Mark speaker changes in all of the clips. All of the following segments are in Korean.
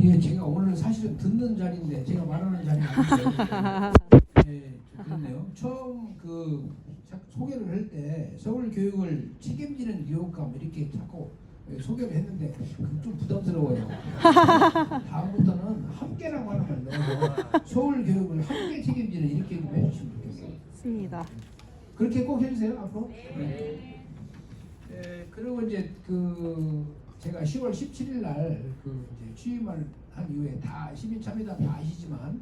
Speaker 1: 예, 제가 오늘 사실은 듣는 자리인데 제가 말하는 자리 아닌데 예, 그렇네요. 처음 소개를 할 때 서울 교육을 책임지는 교육감 이렇게 자꾸 소개를 했는데 좀 부담스러워요. 다음부터는 함께라고 하는 말 넣어서 서울 교육을 함께 책임지는 이렇게 좀 해주시면 좋겠어요.
Speaker 2: 맞습니다.
Speaker 1: 그렇게 꼭 해주세요 앞으로. 네. 그리고 이제 제가 10월 17일 날 이제 취임을 한 이후에 다 시민참여단 다 아시지만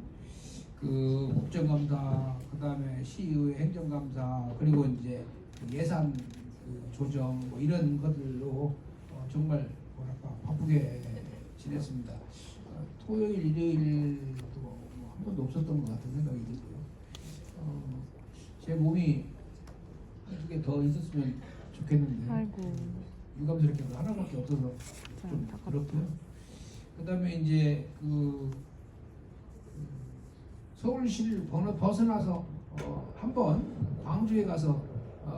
Speaker 1: 국정감사, 그다음에 시의회 행정감사, 그리고 이제 예산 조정 뭐 이런 것들로 정말 뭐랄까 바쁘게 지냈습니다. 토요일, 일요일도 한 번도 없었던 것 같은 생각이 들고요. 제 몸이 한두 개 더 있었으면 좋겠는데
Speaker 2: 아이고.
Speaker 1: 유감스럽게 하나밖에 없어서 좀 그렇고요. 그다음에 이제 서울시를 벗어나서 한번 광주에 가서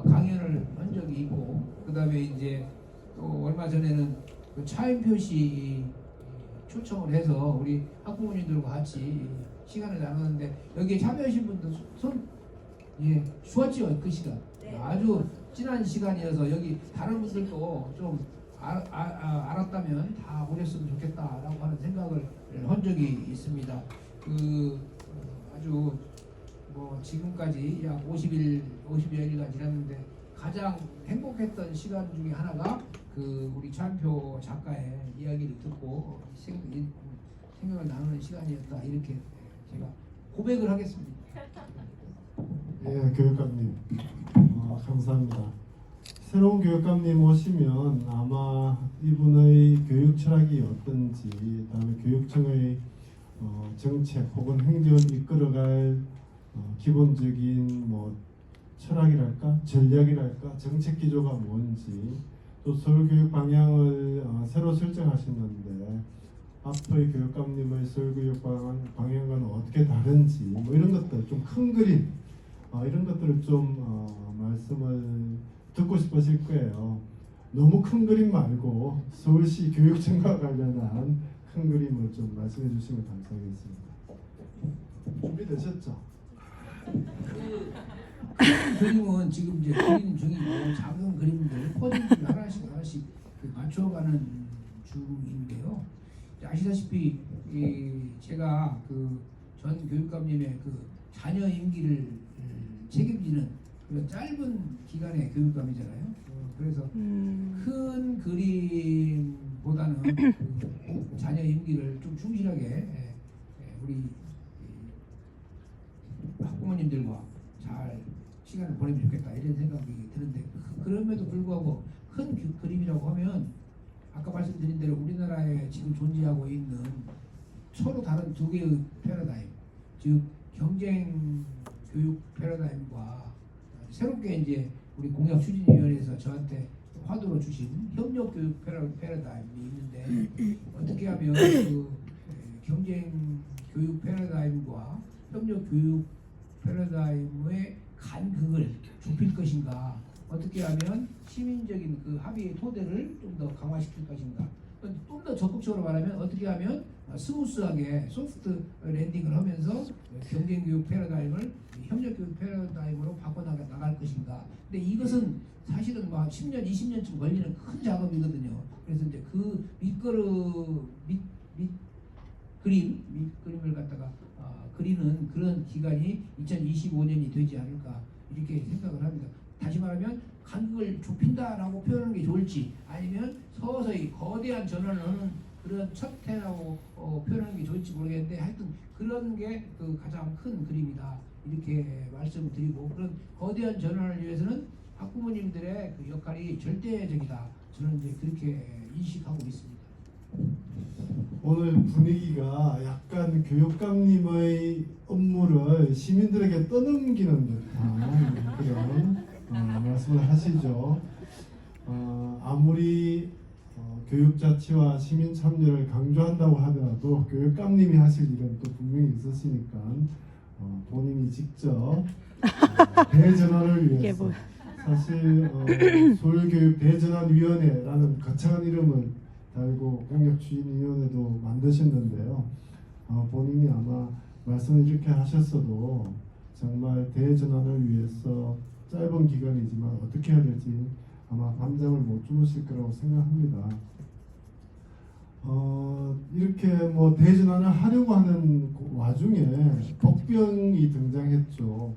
Speaker 1: 강연을 한 적이 있고, 그다음에 이제 또 얼마 전에는 차인표시 초청을 해서 우리 학부모님들과 같이 시간을 나눴는데 여기에 참여하신 분들 예, 좋았죠 그 시간. 아주 지난 시간이어서 여기 다른 분들도 좀 알았다면 다 오셨으면 좋겠다라고 하는 생각을 한 적이 있습니다. 아주 뭐 지금까지 약 50여일간 지났는데 가장 행복했던 시간 중에 하나가 우리 차인표 작가의 이야기를 듣고 생각을 나누는 시간이었다, 이렇게 제가 고백을 하겠습니다.
Speaker 3: 예, 교육감님 감사합니다. 새로운 교육감님 오시면 아마 이분의 교육 철학이 어떤지, 그다음에 교육청의 정책 혹은 행정을 이끌어갈 기본적인 뭐 철학이랄까, 전략이랄까, 정책 기조가 뭔지, 또 서울교육 방향을 새로 설정하셨는데 앞의 교육감님의 서울교육 방향과는 어떻게 다른지, 뭐 이런 것들, 좀 큰 그림, 이런 것들을 좀 말씀을 듣고 싶으실 거예요. 너무 큰 그림 말고 서울시 교육청과 관련한 큰 그림을 좀 말씀해 주시면 감사하겠습니다. 준비되셨죠?
Speaker 1: 그림은 지금 이제 그림 중이고 작은 그림들 퍼즐을 하나씩 맞춰가는 중인데요. 아시다시피 제가 전 교육감님의 자녀 임기를 책임지는 그런 짧은 기간의 교육감이잖아요. 그래서 큰 그림보다는 자녀 임기를 좀 충실하게 우리 학부모님들과 잘 시간을 보내면 좋겠다, 이런 생각이 드는데, 그럼에도 불구하고 큰 그림이라고 하면 아까 말씀드린 대로 우리나라에 지금 존재하고 있는 서로 다른 두 개의 패러다임, 즉 경쟁 교육 패러다임과 새롭게 이제 우리 공약추진위원회에서 저한테 화두로 주신 협력 교육 패러다임이 있는데, 어떻게 하면 경쟁 교육 패러다임과 협력 교육 패러다임의 간극을 좁힐 것인가, 어떻게 하면 시민적인 합의의 토대를 좀 더 강화시킬 것인가, 좀 더 적극적으로 말하면 어떻게 하면 스무스하게 소프트 랜딩을 하면서 경쟁교육 패러다임을 협력교육 패러다임으로 바꿔나갈 것인가. 근데 이것은 사실은 10년, 20년쯤 걸리는 큰 작업이거든요. 그래서 이제 밑그림을 갖다가 그리는 그런 기간이 2025년이 되지 않을까, 이렇게 생각을 합니다. 다시 말하면 간극을 좁힌다라고 표현하는 게 좋을지, 아니면 서서히 거대한 전환을 하는 그런 첫 해라고 표현하는 게 좋을지 모르겠는데, 하여튼 그런 게 가장 큰 그림이다, 이렇게 말씀을 드리고, 그런 거대한 전환을 위해서는 학부모님들의 역할이 절대적이다, 저는 이제 그렇게 인식하고 있습니다.
Speaker 3: 오늘 분위기가 약간 교육감님의 업무를 시민들에게 떠넘기는 듯한 그런 말씀을 하시죠. 아무리 교육자치와 시민 참여를 강조한다고 하더라도 교육감님이 하실 일은 또 분명히 있으시니까 본인이 직접 대전환을 위해서, 사실 서울교육 대전환위원회라는 거창한 이름을 달고 공력추진위원회도 만드셨는데요. 본인이 아마 말씀을 이렇게 하셨어도 정말 대전환을 위해서 짧은 기간이지만 어떻게 해야 될지 아마 밤잠을 못 주무실 거라고 생각합니다. 이렇게 뭐 대전환을 하려고 하는 와중에 복병이 등장했죠.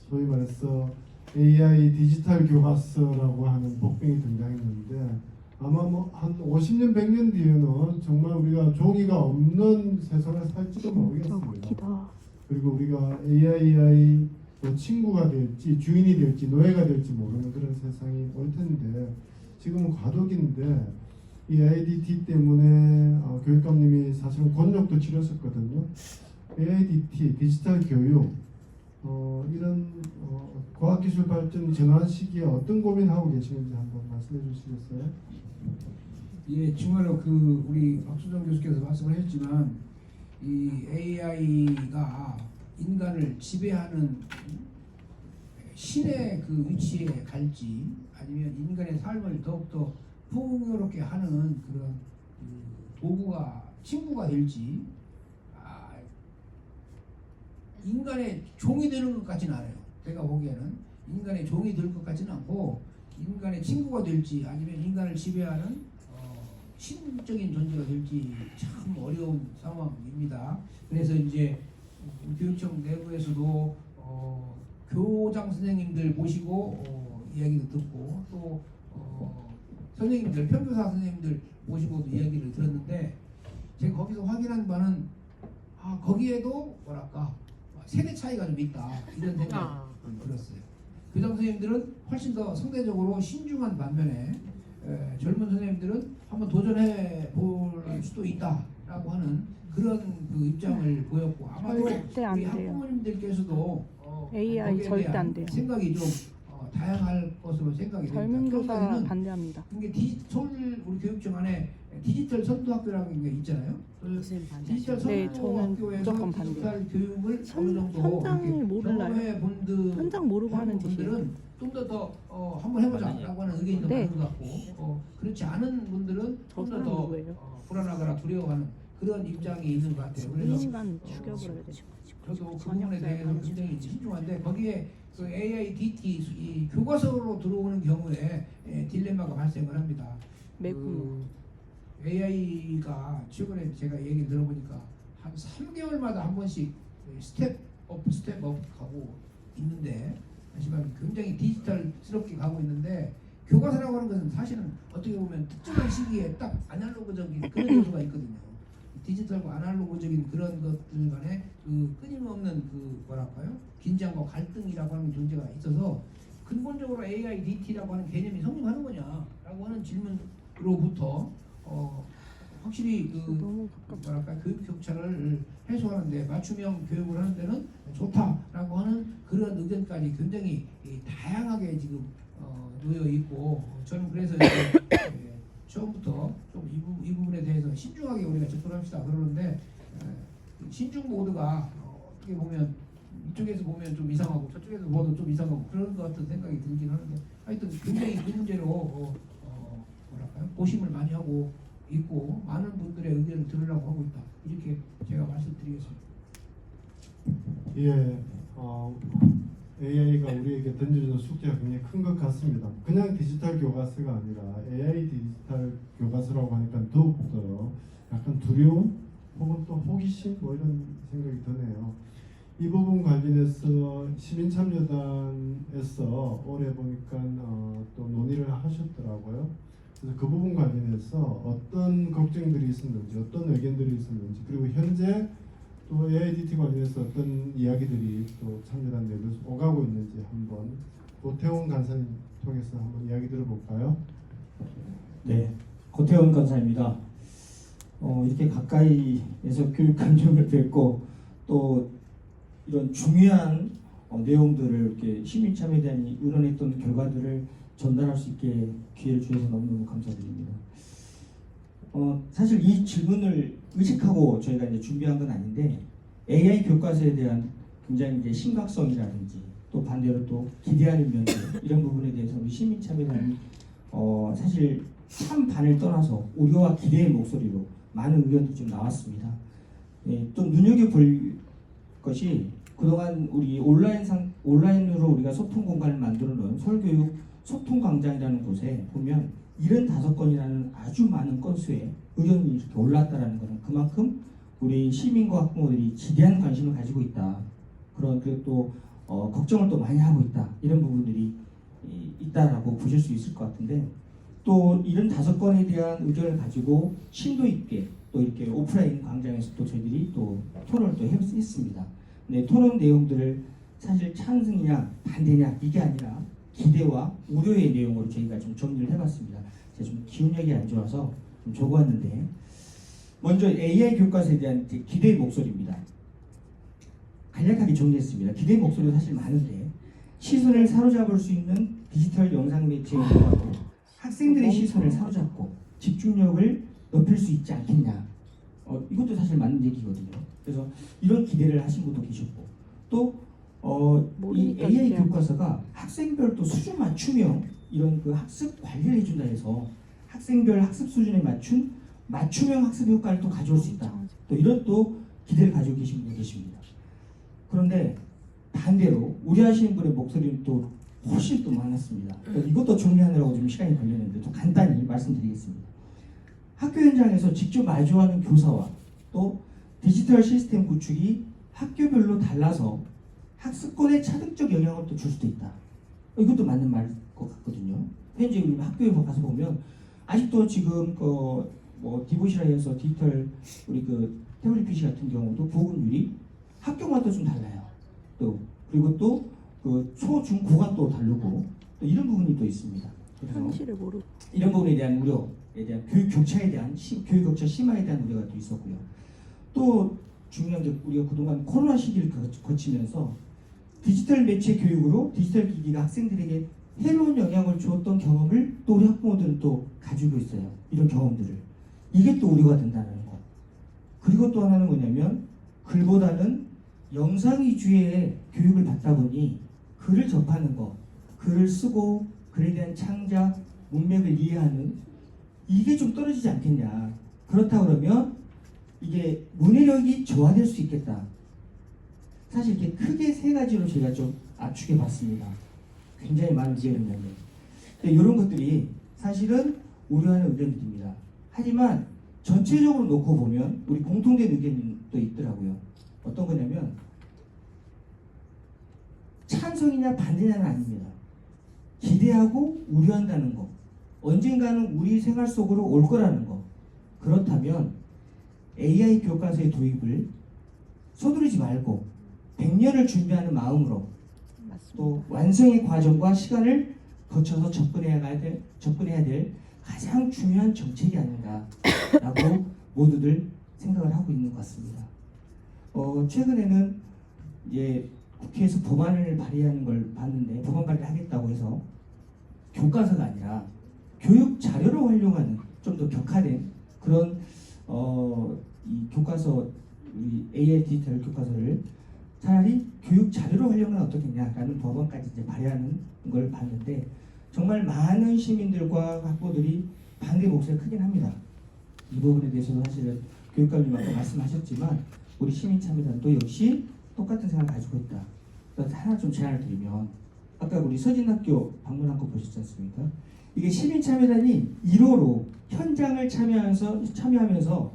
Speaker 3: 소위 말해서 AI 디지털 교과서라고 하는 복병이 등장했는데 아마 뭐 한 50년, 100년 뒤에는 정말 우리가 종이가 없는 세상을 살지도 모르겠습니다. 그리고 우리가 AI 뭐 친구가 될지 주인이 될지 노예가 될지 모르는 그런 세상이 올 텐데 지금은 과도기인데 이 AIDT 때문에 교육감님이 사실은 곤욕도 치렀었거든요. AIDT 디지털 교육 이런 과학기술 발전 전환 시기에 어떤 고민하고 계시는지 한번 말씀해 주시겠어요?
Speaker 1: 예, 정말로 그 우리 박수정 교수께서 말씀하셨지만 이 AI가 인간을 지배하는 신의 그 위치에 갈지 아니면 인간의 삶을 더욱더 풍요롭게 하는 그런 도구가 친구가 될지 인간의 종이 되는 것 같지는 않아요. 제가 보기에는 인간의 종이 될 것 같지는 않고 인간의 친구가 될지 아니면 인간을 지배하는 신적인 존재가 될지 참 어려운 상황입니다. 그래서 이제 교육청 내부에서도 교장 선생님들 모시고 이야기도 듣고 또 선생님들 평교사 선생님들 모시고도 이야기를 들었는데 제가 거기서 확인한 바는 거기에도 뭐랄까 세대 차이가 좀 있다 이런 생각이 들었어요. 교장 선생님들은 훨씬 더 상대적으로 신중한 반면에 젊은 선생님들은 한번 도전해 볼 수도 있다라고 하는 그런 그 입장을 보였고 아마도
Speaker 2: 절대 안
Speaker 1: 우리
Speaker 2: 돼요.
Speaker 1: 학부모님들께서도
Speaker 2: AI
Speaker 1: 거기에
Speaker 2: 절대
Speaker 1: 대한
Speaker 2: 안 돼요.
Speaker 1: 생각이 좀 다양할 것으로 생각이 됩니다.
Speaker 2: 젊은 교사
Speaker 1: 그러니까는
Speaker 2: 반대합니다.
Speaker 1: 이게 서울 우리 교육청 안에 디지털 선도학교라는 게 있잖아요. 그 디지털
Speaker 2: 네, 저는
Speaker 1: 선도학교에서
Speaker 2: 무조건
Speaker 1: 디지털 교육을
Speaker 2: 현-
Speaker 1: 어느 정도
Speaker 2: 현장을
Speaker 1: 이렇게
Speaker 2: 모르나요?
Speaker 1: 경험해 본드
Speaker 2: 현장 모르고 하는 짓이에요.
Speaker 1: 분들은 좀 더 한번 해보자라고 하는 의견이 좀
Speaker 2: 네.
Speaker 1: 많은 것 같고 그렇지 않은 분들은
Speaker 2: 저
Speaker 1: 좀
Speaker 2: 사람
Speaker 1: 더
Speaker 2: 누구예요?
Speaker 1: 불안하거나 두려워하는 그런 입장이 있는 것 같아요. 그래서
Speaker 2: 인간 죽여버려야 돼.
Speaker 1: 저도 그
Speaker 2: 저녁
Speaker 1: 부분에 대해서
Speaker 2: 때
Speaker 1: 굉장히 신중한데 거기에 그 AIDT 이 교과서로 들어오는 경우에 딜레마가 발생을 합니다.
Speaker 2: 매국
Speaker 1: AI가 최근에 제가 얘기를 들어보니까 한 3개월마다 한 번씩 스텝업 가고 있는데 하지만 굉장히 디지털스럽게 가고 있는데 교과서라고 하는 것은 사실은 어떻게 보면 특정한 시기에 딱 아날로그적인 그런 요소가 있거든요. 디지털과 아날로그적인 그런 것들 간에 그 끊임없는 그 뭐랄까요? 긴장과 갈등이라고 하는 존재가 있어서 근본적으로 AIDT라고 하는 개념이 성립하는 거냐라고 하는 질문으로부터 확실히 그
Speaker 2: 너무 가깝다.
Speaker 1: 뭐랄까 교육 격차를 해소하는데 맞춤형 교육을 하는 데는 좋다라고 하는 그런 의견까지 굉장히 다양하게 지금 놓여 있고 저는 그래서 이제 처음부터 좀 이 부분에 대해서 신중하게 우리가 접근합시다 그러는데 신중 모드가 어떻게 보면 이쪽에서 보면 좀 이상하고 저쪽에서 보도 좀 이상하고 그런 것 같은 생각이 들긴 하는데 하여튼 굉장히 그 문제로 뭐랄까요 고심을 많이 하고 있고 많은 분들의 의견을 들으려고 하고 있다 이렇게 제가 말씀드리겠습니다.
Speaker 3: 예, AI가 우리에게 던져주는 숙제가 굉장히 큰 것 같습니다. 그냥 디지털 교과서가 아니라 AI 디지털 교과서라고 하니까 더욱더 약간 두려움 혹은 또 호기심 뭐 이런 생각이 드네요. 이 부분 관련해서 시민참여단에서 올해 보니까 또 논의를 하셨더라고요. 그래서 그 부분 관련해서 어떤 걱정들이 있었는지 어떤 의견들이 있었는지 그리고 현재 또 AIDT 관련해서 어떤 이야기들이 또 참여단 내부에서 오가고 있는지 한번 고태원 간사님 통해서 한번 이야기 들어볼까요?
Speaker 4: 네, 고태원 간사입니다. 이렇게 가까이에서 교육 감정을 뵙고 또 이런 중요한 내용들을 이렇게 시민참여단이 의논했던 결과들을 전달할 수 있게 기회를 주셔서 너무너무 감사드립니다. 사실 이 질문을 의식하고 저희가 이제 준비한 건 아닌데 AI 교과서에 대한 굉장히 이제 심각성이라든지 또 반대로 또 기대하는 면들 이런 부분에 대해서 우리 시민참여단이 사실 찬반을 떠나서 우려와 기대의 목소리로 많은 의견도 좀 나왔습니다. 또 눈여겨볼 것이 그동안 우리 온라인으로 우리가 소통 공간을 만들어 놓은 서울교육 소통 광장이라는 곳에 보면 75건이라는 아주 많은 건수의 의견이 이렇게 올랐다라는 것은 그만큼 우리 시민과 학부모들이 지대한 관심을 가지고 있다. 그런 또 걱정을 또 많이 하고 있다. 이런 부분들이 있다라고 보실 수 있을 것 같은데 또 75건에 대한 의견을 가지고 심도 있게 또 이렇게 오프라인 광장에서 또 저희들이 또 토론을 또 했습니다. 네, 토론 내용들을 사실 찬성이냐 반대냐 이게 아니라 기대와 우려의 내용으로 저희가 좀 정리를 해봤습니다. 제가 좀 기억력이 안 좋아서 좀 적어왔는데 먼저 AI 교과서에 대한 기대의 목소리입니다. 간략하게 정리했습니다. 기대의 목소리가 사실 많은데 시선을 사로잡을 수 있는 디지털 영상 매체의 효과로 학생들의 시선을 사로잡고 집중력을 높일 수 있지 않겠냐. 이것도 사실 맞는 얘기거든요. 그래서 이런 기대를 하신 분도 계셨고 또 이 AI 교과서가 학생별 또 수준 맞춤형 이런 그 학습 관리를 해준다 해서 학생별 학습 수준에 맞춘 맞춤형 학습 효과를 또 가져올 수 있다. 또 이런 또 기대를 가지고 계신 분이 계십니다. 그런데 반대로 우려하시는 분의 목소리는 또 훨씬 또 많았습니다. 이것도 정리하느라고 좀 시간이 걸렸는데 좀 간단히 말씀드리겠습니다. 학교 현장에서 직접 마주하는 교사와 또 디지털 시스템 구축이 학교별로 달라서 학습권에 차등적 영향을 또 줄 수도 있다. 이것도 맞는 말일 것 같거든요. 현재 우리 학교에 가서 보면 아직도 지금 뭐 디보시라 해서 디지털 우리 그 태블릿 PC 같은 경우도 보급률이 학교마다 좀 달라요. 또 그리고 또 그 초, 중, 고가 또 다르고 또 이런 부분이 또 있습니다. 그래서
Speaker 2: 현실을 모르고
Speaker 4: 이런 부분에 대한 우려에 대한 교육 격차에 대한 교육 격차 심화에 대한 우려가 또 있었고요. 또 중요한 게 우리가 그동안 코로나 시기를 거치면서 디지털 매체 교육으로 디지털 기기가 학생들에게 해로운 영향을 주었던 경험을 또 우리 학부모들은 또 가지고 있어요. 이런 경험들을. 이게 또 우려가 된다는 거. 그리고 또 하나는 뭐냐면 글보다는 영상 위주의 교육을 받다 보니 글을 접하는 거, 글을 쓰고 글에 대한 창작, 문맥을 이해하는 이게 좀 떨어지지 않겠냐. 그렇다 그러면 이게 문해력이 저하될 수 있겠다. 사실 이렇게 크게 세 가지로 제가 좀 압축해 봤습니다. 굉장히 많은 의견이 있는데 이런 것들이 사실은 우려하는 의견들입니다. 하지만 전체적으로 놓고 보면 우리 공통된 의견이 또 있더라고요. 어떤 거냐면 찬성이냐 반대냐는 아닙니다. 기대하고 우려한다는 거. 언젠가는 우리 생활 속으로 올 거라는 거. 그렇다면 AI 교과서의 도입을 서두르지 말고 100년을 준비하는 마음으로 또 완성의 과정과 시간을 거쳐서 접근해야 될 가장 중요한 정책이 아닌가라고 모두들 생각을 하고 있는 것 같습니다. 최근에는 이제 국회에서 법안을 발의하는 걸 봤는데 법안 발의를 하겠다고 해서 교과서가 아니라 교육 자료로 활용하는 좀 더 격화된 그런 이 교과서 우리 AI 디지털 교과서를 차라리 교육 자료로 활용하면 어떻겠냐라는 법안까지 이제 발의하는 걸 봤는데 정말 많은 시민들과 학부모들이 반대 목소리가 크긴 합니다. 이 부분에 대해서도 사실은 교육감님 아까 말씀하셨지만 우리 시민참여단도 역시 똑같은 생각을 가지고 있다. 그래서 하나 좀 제안을 드리면 아까 우리 서진학교 방문한 거 보셨지 않습니까? 이게 시민참여단이 1호로 현장을 참여하면서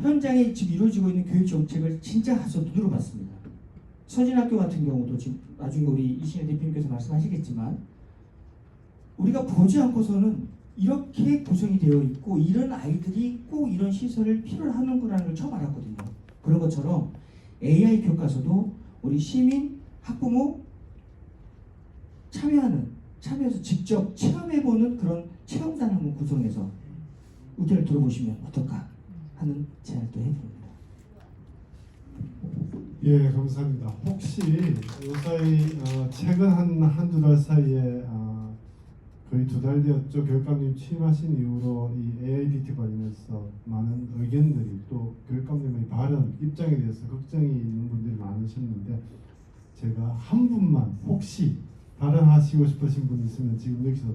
Speaker 4: 현장에 지금 이루어지고 있는 교육 정책을 진짜 가서 눈으로 봤습니다. 서진학교 같은 경우도 지금 나중에 우리 이신혜 대표님께서 말씀하시겠지만 우리가 보지 않고서는 이렇게 구성이 되어 있고 이런 아이들이 꼭 이런 시설을 필요로 하는구나를 처음 알았거든요. 그런 것처럼 AI 교과서도 우리 시민, 학부모 참여해서 직접 체험해보는 그런 체험단 한번 구성해서 의견을 들어보시면 어떨까 하는 제안을 또 해봅니다.
Speaker 3: 예, 감사합니다. 혹시 요사이 최근 한두 달 사이에 거의 2달 되었죠. 교육감님 취임하신 이후로 이 AIDT 관련해서 많은 의견들이 또 교육감님의 발언, 입장에 대해서 걱정이 있는 분들이 많으셨는데 제가 한 분만 혹시 발언하시고 싶으신 분 있으면 지금 여기서